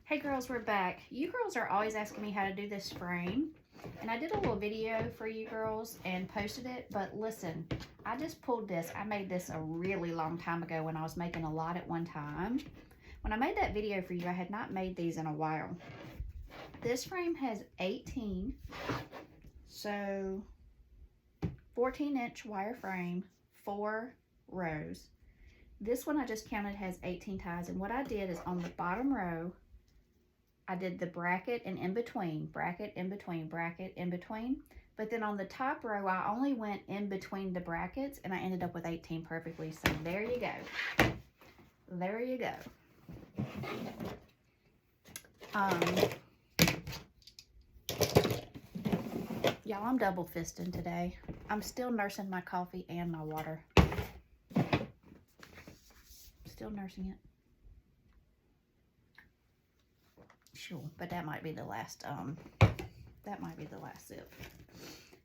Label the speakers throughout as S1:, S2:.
S1: Hey girls, we're back. You girls are always asking me how to do this frame, and I did a little video for you girls and posted it, but listen, I just pulled this. I made this a really long time ago when I was making a lot at one time. When I made that video for you, I had not made these in a while. This frame has 18, so 14-inch wire frame, 4 rows. This one I just counted has 18 ties, and what I did is on the bottom row, I did the bracket and in between, bracket, in between, bracket, in between. But then on the top row, I only went in between the brackets and I ended up with 18 perfectly. So there you go. There you go. Y'all, I'm double fisting today. I'm still nursing my coffee and my water. Still nursing it. Sure, but that might be the last sip.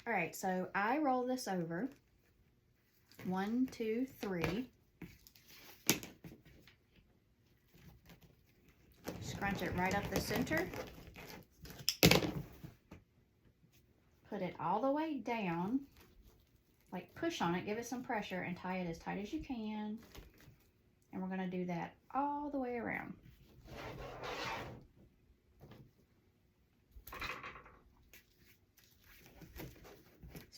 S1: All right, so I roll this over 1, 2, 3. Scrunch it right up the center. Put it all the way down, like push on it, give it some pressure, and tie it as tight as you can. And we're gonna do that all the way around.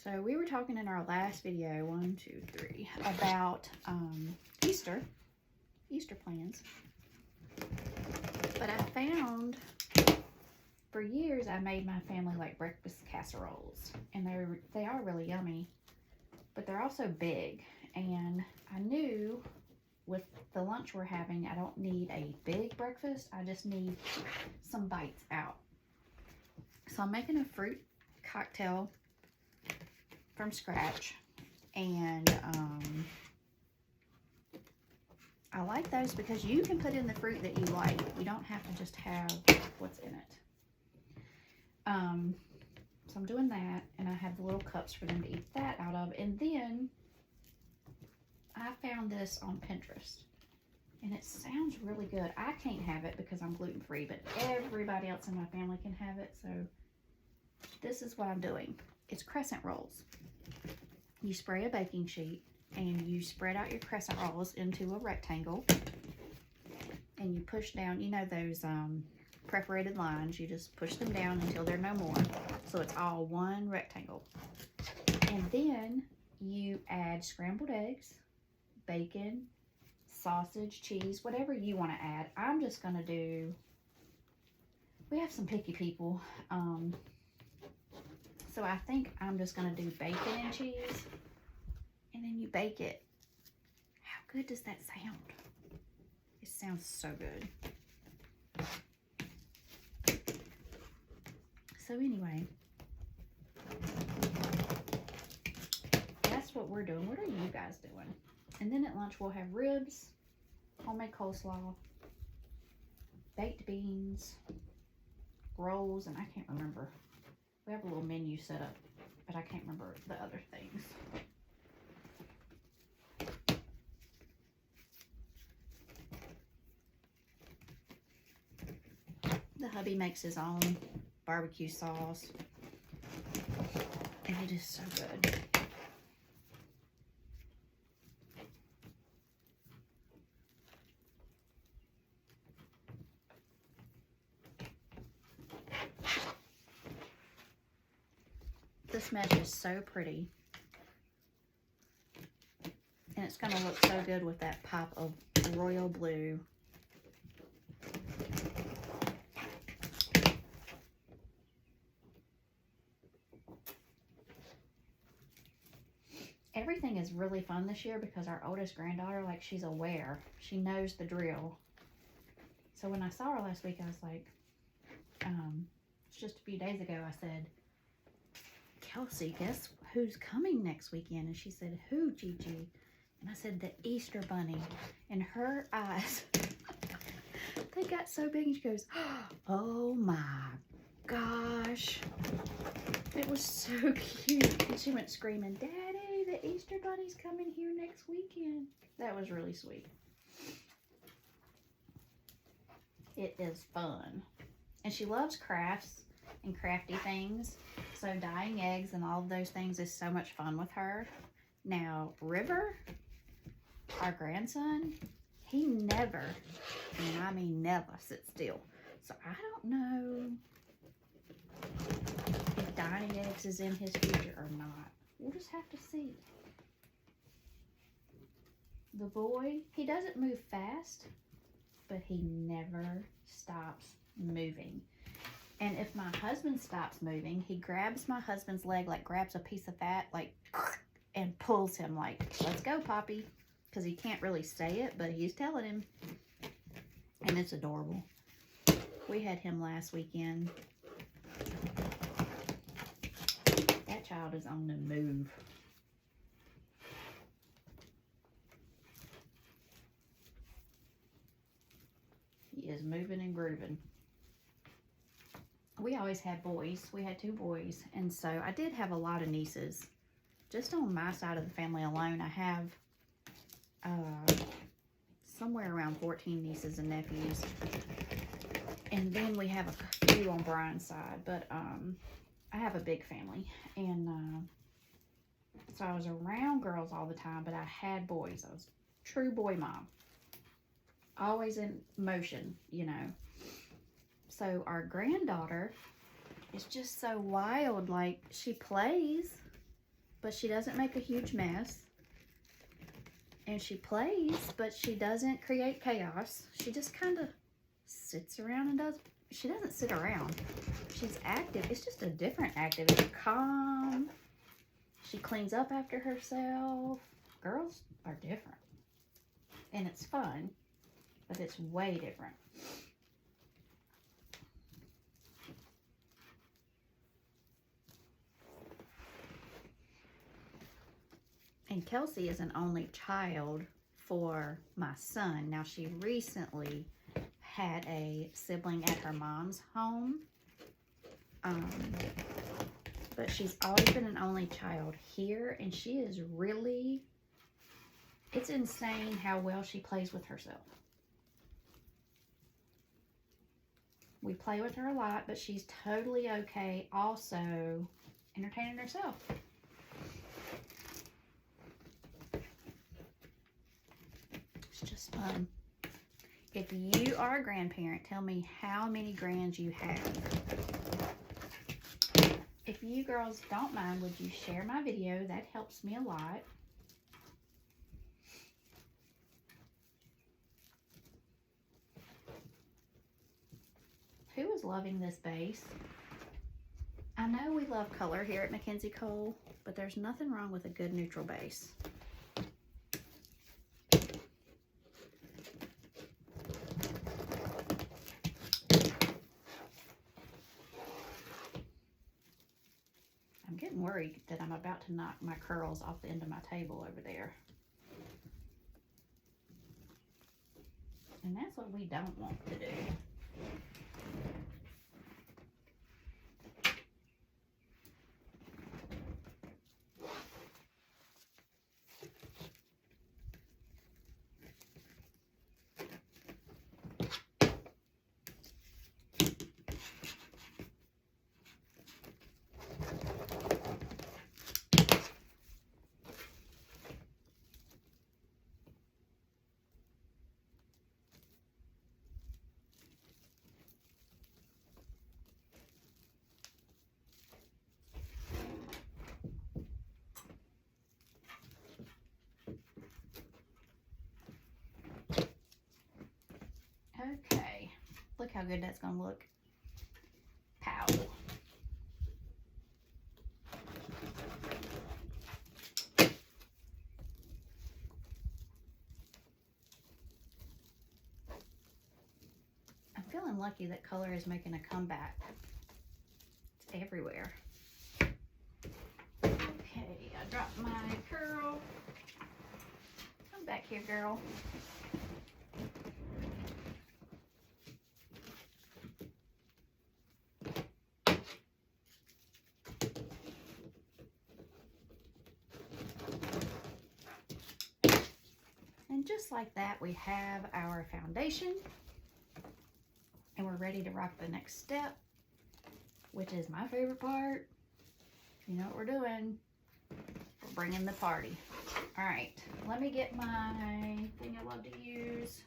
S1: So we were talking in our last video, 1, 2, 3, about Easter plans. But I found, for years, I made my family like breakfast casseroles, and they are really yummy, but they're also big. And I knew with the lunch we're having, I don't need a big breakfast. I just need some bites out. So I'm making a fruit cocktail from scratch, and I like those because you can put in the fruit that you like. You don't have to just have what's in it. So I'm doing that, and I have the little cups for them to eat that out of. And then I found this on Pinterest, and it sounds really good. I can't have it because I'm gluten-free, but everybody else in my family can have it. So this is what I'm doing. It's crescent rolls. You spray a baking sheet and you spread out your crescent rolls into a rectangle, and you push down, you know those perforated lines, you just push them down until they're no more, so it's all one rectangle. And then you add scrambled eggs, bacon, sausage, cheese, whatever you want to add. I'm just going to do, we have some picky people, so I think I'm just going to do bacon and cheese, and then you bake it. How good does that sound? It sounds so good. So anyway, that's what we're doing. What are you guys doing? And then at lunch we'll have ribs, homemade coleslaw, baked beans, rolls, and I can't remember. We have a little menu set up, but I can't remember the other things. The hubby makes his own barbecue sauce, and it is so good. This mesh is so pretty, and it's going to look so good with that pop of royal blue. Everything is really fun this year because our oldest granddaughter, like, she's aware. She knows the drill. So when I saw her last week, I was like, it's just a few days ago, I said, Kelsey, guess who's coming next weekend? And she said, who, Gigi? And I said, the Easter Bunny. And her eyes, they got so big, and she goes, oh my gosh. It was so cute. And she went screaming, Daddy, the Easter Bunny's coming here next weekend. That was really sweet. it is fun. And she loves crafts and crafty things. So dyeing eggs and all of those things is so much fun with her. Now, River, our grandson, he never, and I mean never, sits still. So I don't know if dyeing eggs is in his future or not. We'll just have to see. The boy, he doesn't move fast, but he never stops moving. And if my husband stops moving, he grabs my husband's leg, like grabs a piece of fat, like, and pulls him like, let's go, Poppy. Because he can't really say it, but he's telling him. And it's adorable. We had him last weekend. That child is on the move. He is moving and grooving. We always had boys. We had 2 boys. And so I did have a lot of nieces. Just on my side of the family alone, I have somewhere around 14 nieces and nephews. And then we have a few on Brian's side. But I have a big family. And so I was around girls all the time, but I had boys. I was a true boy mom. Always in motion, you know. So our granddaughter is just so wild. Like, she plays, but she doesn't make a huge mess. And she plays, but she doesn't create chaos. She just kind of sits around and does. She doesn't sit around. She's active. It's just a different active. It's calm. She cleans up after herself. Girls are different. And it's fun, but it's way different. And Kelsey is an only child for my son. Now, she recently had a sibling at her mom's home. But she's always been an only child here. And she is really, it's insane how well she plays with herself. We play with her a lot, but she's totally okay also entertaining herself. It's just fun. If you are a grandparent, tell me how many grands you have. If you girls don't mind, would you share my video? That helps me a lot. Who is loving this base? I know we love color here at Mackenzie Cole, but there's nothing wrong with a good neutral base. I'm getting worried that I'm about to knock my curls off the end of my table over there. And that's what we don't want to do. Okay, look how good that's gonna look. Pow. I'm feeling lucky that color is making a comeback. It's everywhere. Okay, I dropped my curl. Come back here, girl. And just like that, we have our foundation. we're ready to rock the next step, which is my favorite part. You know what we're doing? We're bringing the party. All right, let me get my thing I love to use.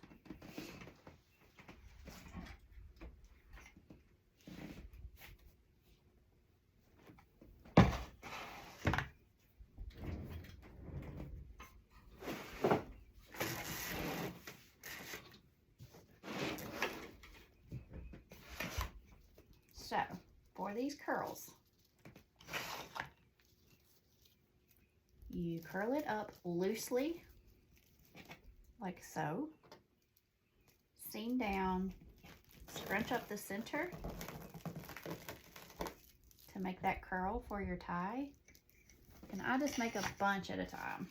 S1: So, for these curls, you curl it up loosely, like so, seam down, scrunch up the center to make that curl for your tie. And I just make a bunch at a time,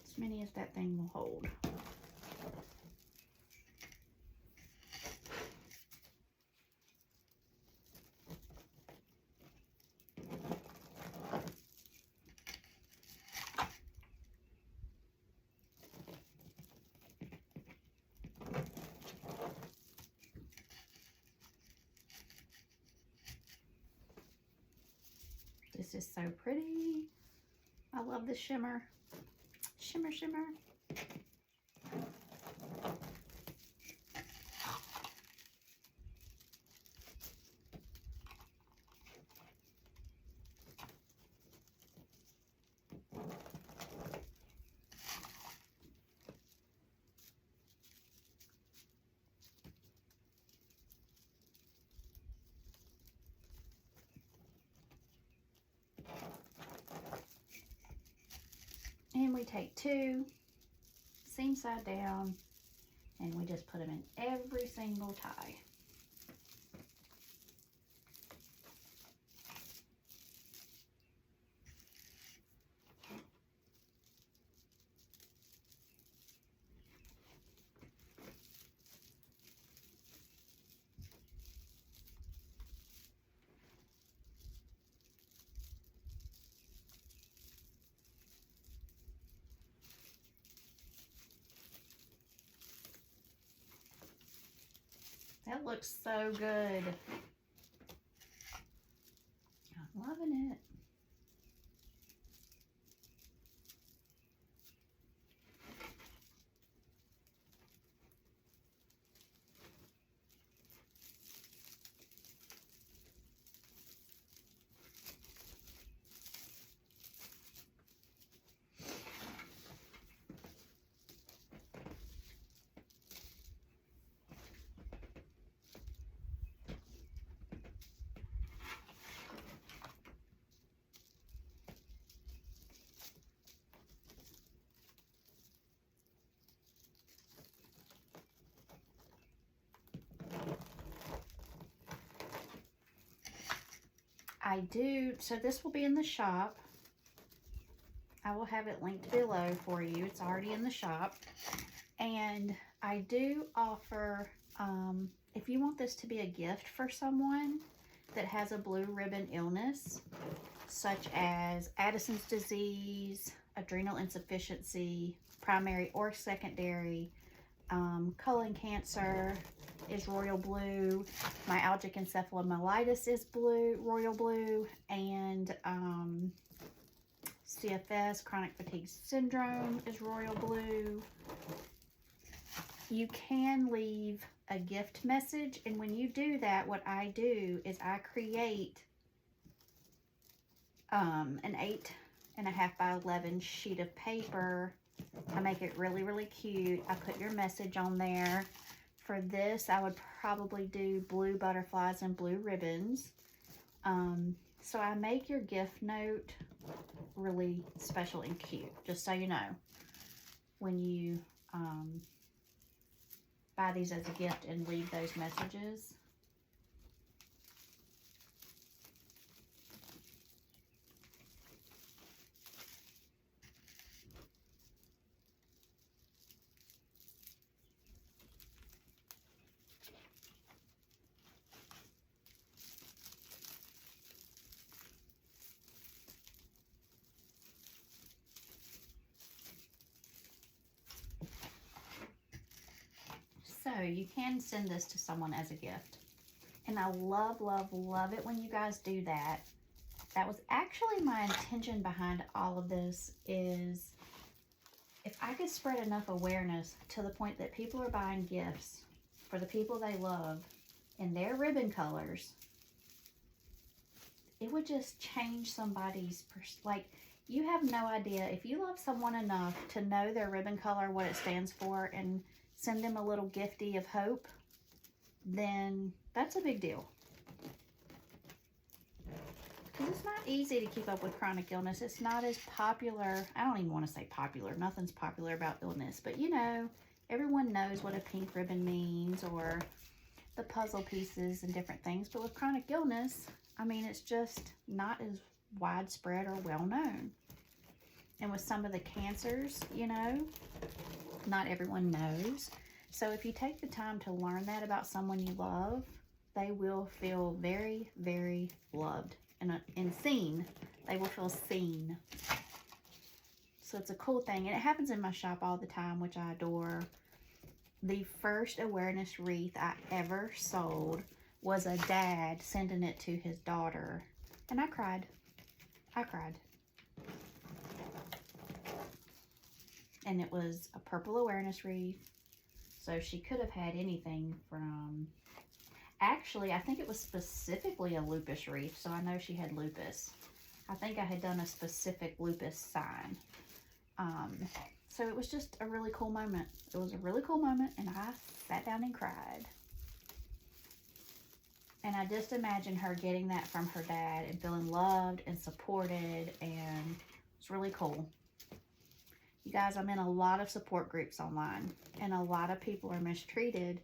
S1: as many as that thing will hold. This is so pretty. I love the shimmer. Shimmer, shimmer. And we take two, seam side down, and we just put them in every single tie. That looks so good. I'm loving it. So this will be in the shop. I will have it linked below for you. It's already in the shop. And I do offer, if you want this to be a gift for someone that has a blue ribbon illness, such as Addison's disease, adrenal insufficiency, primary or secondary, colon cancer is royal blue, myalgic encephalomyelitis is blue, royal blue, and CFS, chronic fatigue syndrome, is royal blue. You can leave a gift message, and when you do that, what I do is I create an 8.5 by 11 sheet of paper. I make it really, really cute. I put your message on there. For this, I would probably do blue butterflies and blue ribbons. So I make your gift note really special and cute, just so you know. When you buy these as a gift and leave those messages. So you can send this to someone as a gift. And I love, love, love it when you guys do that. That was actually my intention behind all of this, is if I could spread enough awareness to the point that people are buying gifts for the people they love in their ribbon colors, it would just change somebody's, like, you have no idea. If you love someone enough to know their ribbon color, what it stands for, and send them a little gifty of hope, then that's a big deal. Because it's not easy to keep up with chronic illness. It's not as popular. I don't even want to say popular. Nothing's popular about illness. But, you know, everyone knows what a pink ribbon means, or the puzzle pieces and different things. But with chronic illness, I mean, it's just not as widespread or well known. And with some of the cancers, you know, not everyone knows. So if you take the time to learn that about someone you love, they will feel very, very loved and seen. They will feel seen. So it's a cool thing. And it happens in my shop all the time, which I adore. The first awareness wreath I ever sold was a dad sending it to his daughter. And I cried. I cried. And it was a purple awareness wreath. So she could have had anything from... Actually, I think it was specifically a lupus wreath, so I know she had lupus. I think I had done a specific lupus sign. So it was just a really cool moment. It was a really cool moment, and I sat down and cried. And I just imagine her getting that from her dad and feeling loved and supported, and it's really cool. You guys, I'm in a lot of support groups online, and a lot of people are mistreated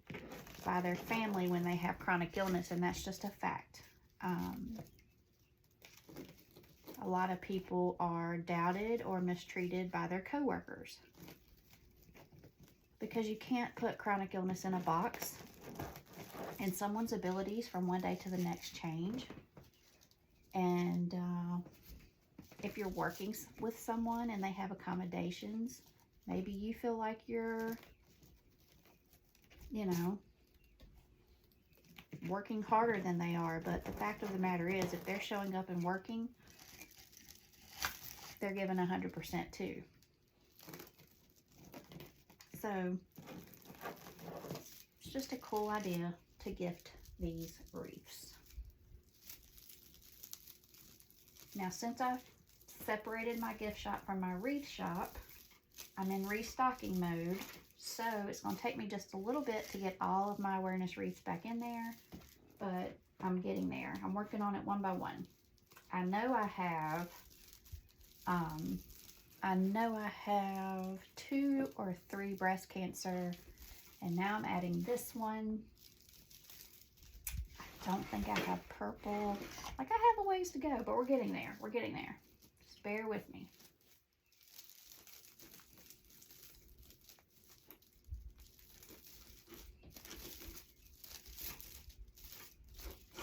S1: by their family when they have chronic illness, and that's just a fact. A lot of people are doubted or mistreated by their coworkers because you can't put chronic illness in a box, and someone's abilities from one day to the next change. And if you're working with someone and they have accommodations, maybe you feel like you're, you know, working harder than they are. But the fact of the matter is, if they're showing up and working, they're giving 100% too. So it's just a cool idea to gift these wreaths. Now, since I've separated my gift shop from my wreath shop, I'm in restocking mode. So it's going to take me just a little bit to get all of my awareness wreaths back in there, but I'm getting there. I'm working on it one by one. I know I have 2 or 3 breast cancer, and now I'm adding this one. I don't think I have purple. Like, I have a ways to go, but we're getting there. We're getting there. Just bear with me.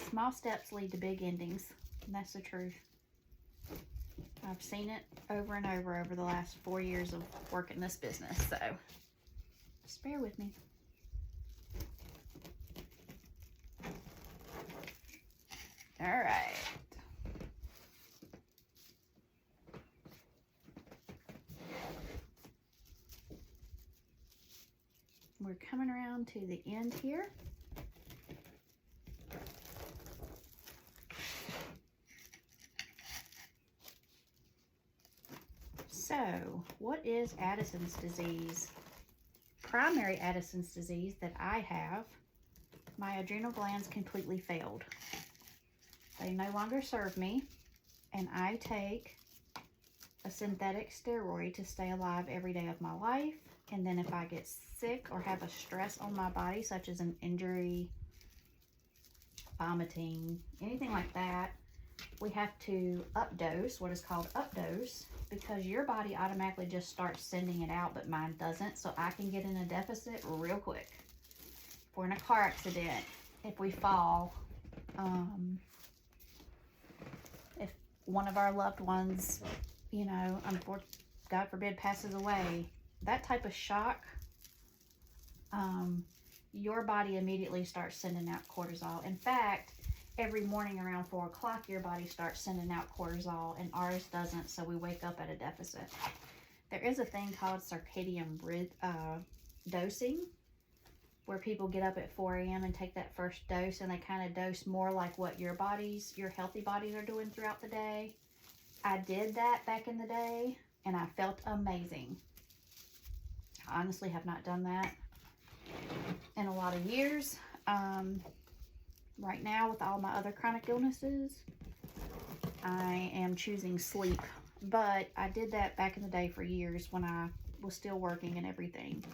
S1: Small steps lead to big endings, and that's the truth. I've seen it over and over the last 4 years of working this business, so just bear with me. All right. We're coming around to the end here. So, what is Addison's disease? Primary Addison's disease that I have, my adrenal glands completely failed. They no longer serve me, and I take a synthetic steroid to stay alive every day of my life. And then if I get sick or have a stress on my body, such as an injury, vomiting, anything like that, we have to updose, what is called updose, because your body automatically just starts sending it out, but mine doesn't. So I can get in a deficit real quick. If we're in a car accident, if we fall, if one of our loved ones, you know, God forbid, passes away, that type of shock your body immediately starts sending out cortisol. In fact, every morning around 4 o'clock, your body starts sending out cortisol, and ours doesn't, so we wake up at a deficit. There is a thing called circadian dosing, where people get up at 4 a.m. and take that first dose, and they kind of dose more like what your healthy bodies are doing throughout the day. I did that back in the day, and I felt amazing. I honestly have not done that in a lot of years. Right now, with all my other chronic illnesses, I am choosing sleep. But I did that back in the day for years when I was still working and everything.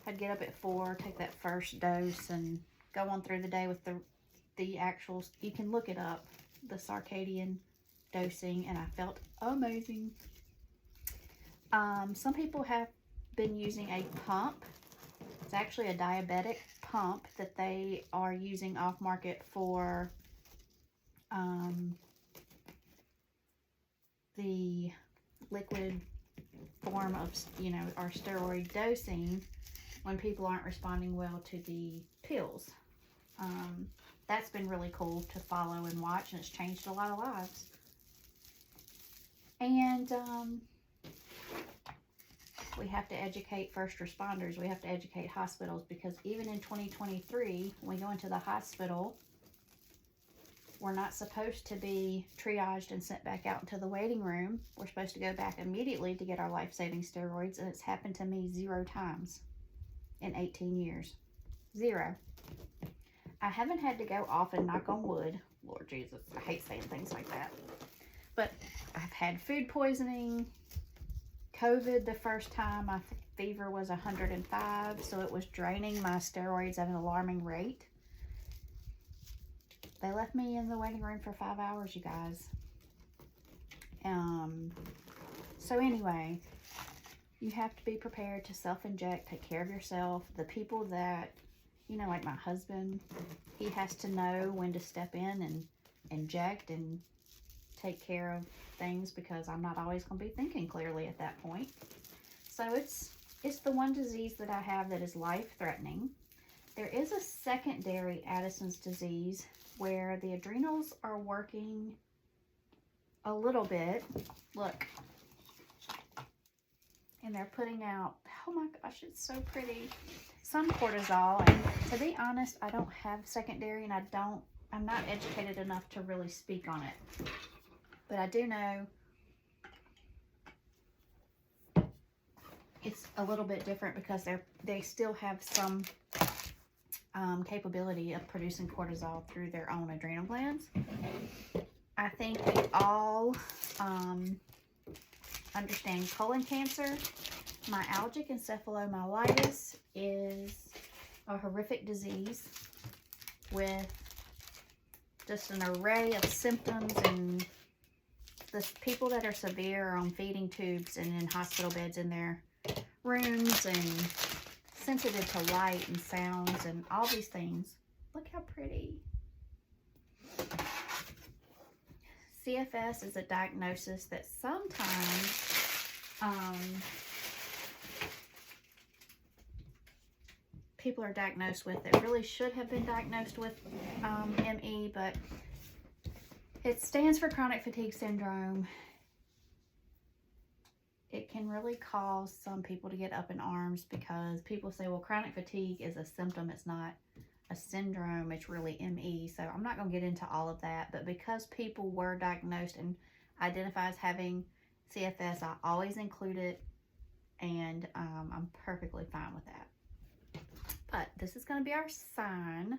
S1: I'd get up at 4, take that first dose, and go on through the day with the actual, you can look it up, the circadian dosing, and I felt amazing. Some people have been using a pump. It's actually a diabetic pump that they are using off market for the liquid form of, our steroid dosing when people aren't responding well to the pills. That's been really cool to follow and watch, and it's changed a lot of lives. And we have to educate first responders. We have to educate hospitals, because even in 2023, when we go into the hospital, we're not supposed to be triaged and sent back out into the waiting room. We're supposed to go back immediately to get our life-saving steroids, and it's happened to me 0 times in 18 years. 0. I haven't had to go off and knock on wood. Lord Jesus, I hate saying things like that. But I've had food poisoning, COVID the first time. My fever was 105, so it was draining my steroids at an alarming rate. They left me in the waiting room for 5 hours, you guys. So anyway, you have to be prepared to self-inject, take care of yourself. The people that, like my husband, he has to know when to step in and inject and take care of things, because I'm not always going to be thinking clearly at that point. So it's the one disease that I have that is life-threatening. There is a secondary Addison's disease where the adrenals are working a little bit. Look. And they're putting out, oh my gosh, it's so pretty, some cortisol. And to be honest, I don't have secondary, and I'm not educated enough to really speak on it. But I do know it's a little bit different, because they still have some capability of producing cortisol through their own adrenal glands. I think we all understand colon cancer. Myalgic encephalomyelitis is a horrific disease with just an array of symptoms, and the people that are severe are on feeding tubes and in hospital beds in their rooms, and sensitive to light and sounds and all these things. Look how pretty. CFS is a diagnosis that sometimes people are diagnosed with that really should have been diagnosed with ME, but it stands for chronic fatigue syndrome. It can really cause some people to get up in arms, because people say, well, chronic fatigue is a symptom, it's not a syndrome, it's really ME. So I'm not going to get into all of that, but because people were diagnosed and identify as having CFS, I always include it, and I'm perfectly fine with that. But this is going to be our sign.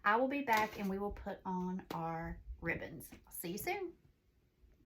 S1: I will be back, and we will put on our ribbons. I'll see you soon.